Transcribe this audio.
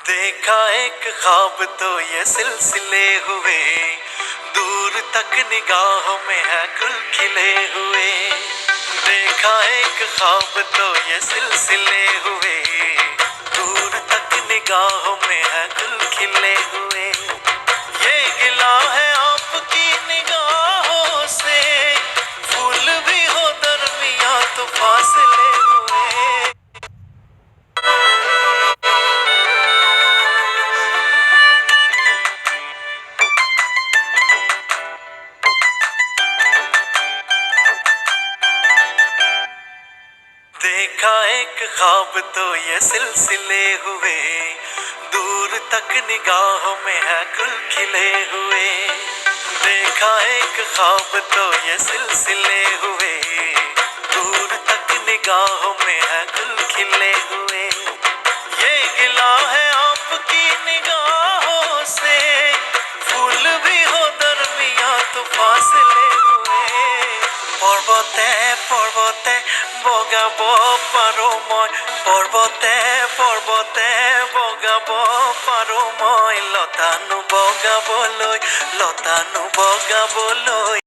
देखा एक ख्वाब तो ये सिलसिले हुए, दूर तक निगाहों में है गुल खिले हुए। देखा एक ख्वाब तो ये सिलसिले हुए, दूर तक निगाहों में है गुल खिले हुए। ये गिला है आपकी निगाहों से, फूल भी हो दरमिया तो फासले हुए। देखा एक ख्वाब तो ये सिलसिले हुए, दूर तक निगाहों में है गुल खिले हुए। देखा एक ख्वाब तो ये सिलसिले हुए, दूर तक निगाहों में है गुल खिले हुए। ये गिला है आपकी निगाहों से, फूल भी हो दरमिया तो फासले हुए। पर्वते पर्वते বগাব পাৰো মই, পৰ্বতে পৰ্বতে বগাব পাৰো মই, লতানো বগাবলৈ লতানো বগাবলৈ।